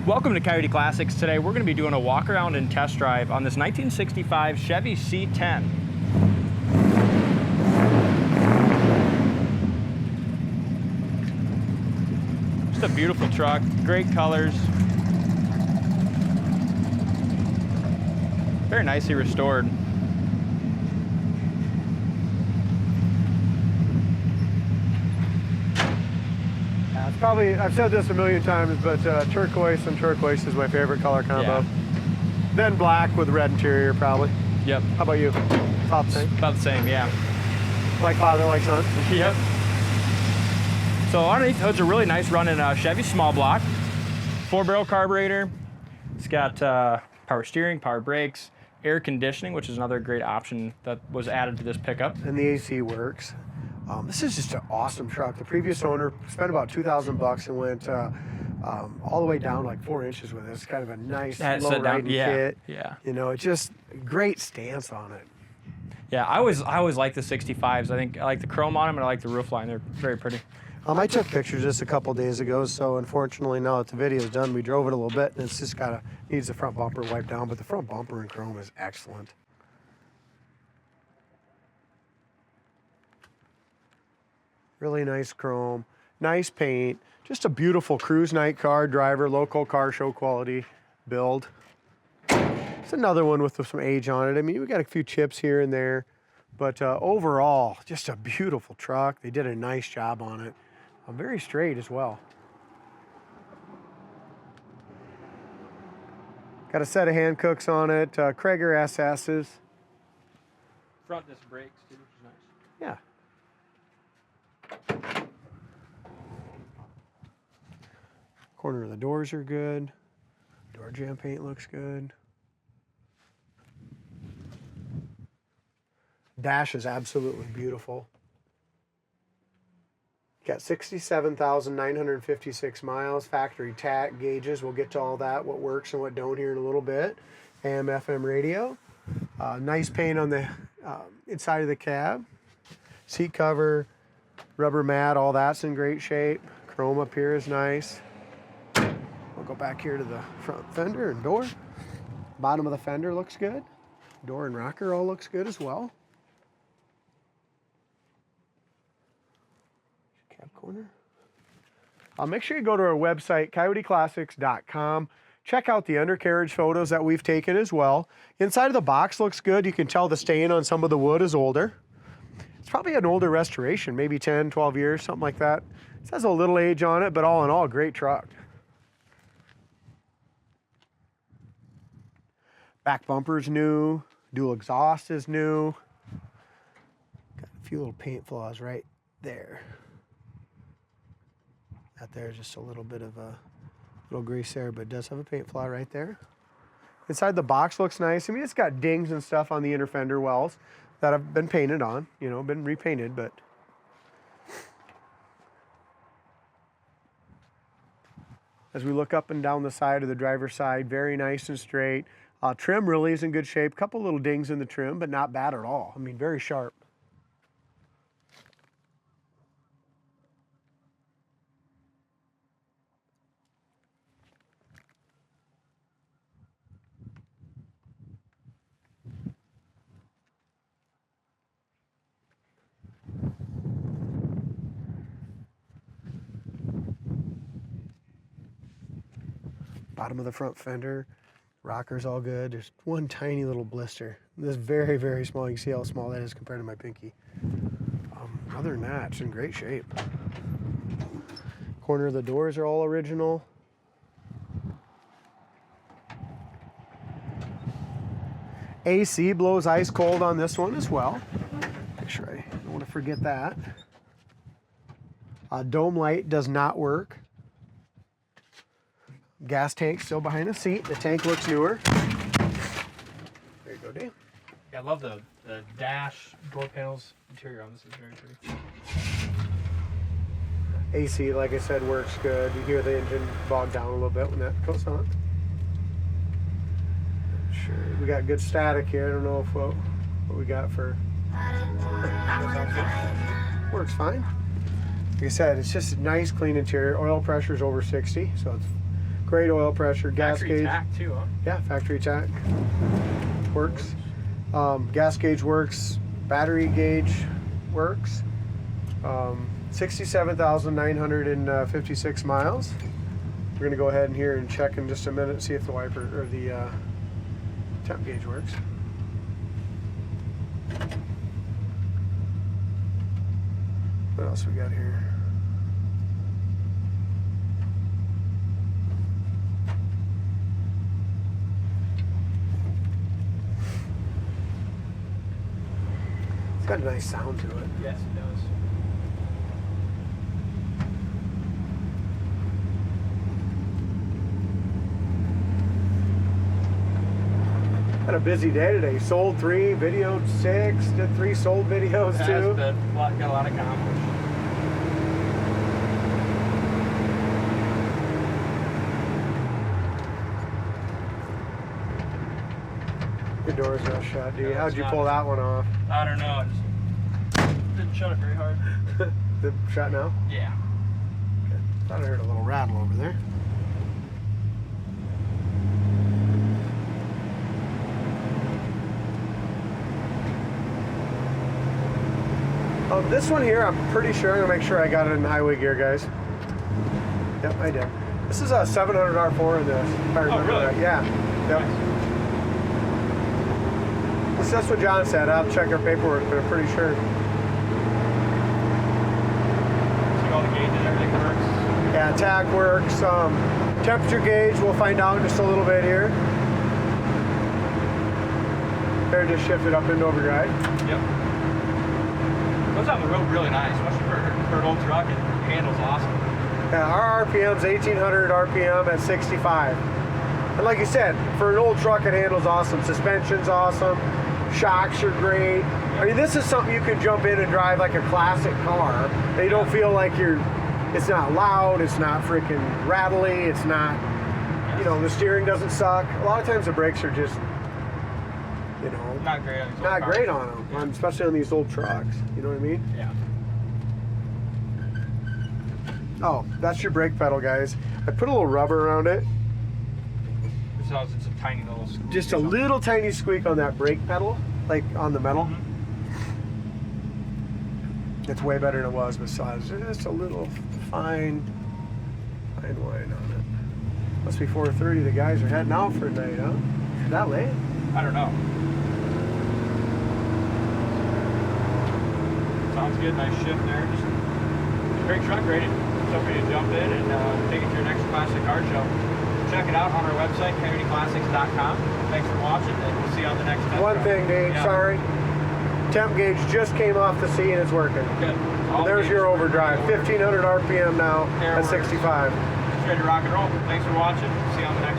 Welcome to Coyote Classics. Today we're going to be doing a walk around and test drive on this 1965 Chevy C10. Just a beautiful truck, great colors. Very nicely restored. It's probably, I've said this a million times, but turquoise and turquoise is my favorite color combo. Yeah. Then black with red interior, probably. Yep. How about you? About the same? About the same, yeah. Like father, like son? Yep. So underneath the hood's a really nice running Chevy small block. 4-barrel carburetor. It's got power steering, power brakes, air conditioning, which is another great option that was added to this pickup. And the AC works. This is just an awesome truck. The previous owner spent about $2,000 and went all the way down like 4 inches with it. It's kind of a nice low riding kit. Yeah. You know, it's just a great stance on it. Yeah, I always like the 65s. I think I like the chrome on them and I like the roof line. They're very pretty. I took pictures just a couple days ago, so unfortunately now that the video is done, we drove it a little bit and it's just needs the front bumper wiped down, but the front bumper in chrome is excellent. Really nice chrome, nice paint, just a beautiful cruise night car, driver, local car show quality build. It's another one with some age on it. I mean, we got a few chips here and there, but overall, just a beautiful truck. They did a nice job on it. Very straight as well. Got a set of hand cooks on it, Krager SS's. Front disc brakes too, which is nice. Yeah. Corner of the doors are good. Door jamb paint looks good. Dash is absolutely beautiful. Got 67,956 miles, factory Tac Gauges. We'll get to all that, what works and what don't here in a little bit. AM, FM radio. Nice paint on the inside of the cab. Seat cover, rubber mat, all that's in great shape. Chrome up here is nice. We'll go back here to the front fender and door. Bottom of the fender looks good. Door and rocker all looks good as well. Cab corner. Make sure you go to our website, coyoteclassics.com. Check out the undercarriage photos that we've taken as well. Inside of the box looks good. You can tell the stain on some of the wood is older. It's probably an older restoration, maybe 10, 12 years, something like that. It says a little age on it, but all in all, great truck. Back bumper's new, dual exhaust is new. Got a few little paint flaws right there. That there's just a little bit of a little grease there, but it does have a paint flaw right there. Inside the box looks nice. I mean, it's got dings and stuff on the inner fender wells that have been painted on, you know, been repainted, but as we look up and down the side of the driver's side, very nice and straight. Trim really is in good shape. Couple little dings in the trim, but not bad at all. I mean, very sharp. Bottom of the front fender, rocker's all good. There's one tiny little blister. This is very, very small. You can see how small that is compared to my pinky. Other than that, it's in great shape. Corner of the doors are all original. AC blows ice cold on this one as well. Make sure I don't want to forget that. Dome light does not work. Gas tank still behind the seat. The tank looks newer. There you go, Dave. Yeah, I love the dash door panels interior on this. Is very pretty. AC, like I said, works good. You hear the engine bog down a little bit when that goes on. Sure, we got good static here. I don't know if what we got for. Works fine. Like I said, it's just a nice, clean interior. Oil pressure is over 60, so it's Great oil pressure, gas Factory gauge. tack too, huh? Yeah, factory tack. Works. Gas gauge works. Battery gauge works. 67,956 miles. We're going to go ahead and here and check in just a minute and see if the wiper or the temp gauge works. What else we got here? It's got a nice sound to it. Yes, it does. Had a busy day today. Sold 3, videoed 6, did 3 sold videos Has too. been. Got a lot accomplished. Your door's not shut, dude. No, How'd it's you not. pull that one off? I don't know. I just didn't shut it very hard. Is it shut now? Yeah. Thought I heard a little rattle over there. This one here, I'm pretty sure, I'm gonna make sure I got it in highway gear, guys. Yep, I did. This is a 700 R4 in this, if I remember really? right. Yeah. Yep. That's what John said. I'll check our paperwork, but I'm pretty sure. See all the gauges and everything works. Yeah, tack works. Temperature gauge, we'll find out in just a little bit here. There, just shifted up into overdrive. Yep. Goes on the road really nice, especially for an old truck. It handles awesome. Yeah, our RPM's 1800 RPM at 65. And like you said, for an old truck, it handles awesome. Suspension's awesome. Shocks are great. I mean, this is something you could jump in and drive like a classic car. And you don't feel like it's not loud, it's not freaking rattly, it's not, you know, the steering doesn't suck. A lot of times the brakes are just, you know, Not great on these old not cars. great on them, especially on these old trucks. You know what I mean? Yeah. Oh, that's your brake pedal, guys. I put a little rubber around it. This is just a tiny little squeak. Just a little tiny squeak on that brake pedal, like on the metal. Mm-hmm. It's way better than it was, but still has just a little fine line on it. Must be 4:30. The guys are heading out for a night, huh? Is that late? I don't know. Sounds good. Nice shift there. Just great truck rating. Somebody to jump in and take it to your next classic car show. Check it out on our website, coyoteClassics.com. Thanks for watching, and we'll see you on the next test One drive. thing, Dave. Yeah. Sorry. Temp gauge just came off the seat and it's working. Good. And there's your overdrive. 1500 RPM now There at works. 65. It's ready to rock and roll. Thanks for watching. See you on the next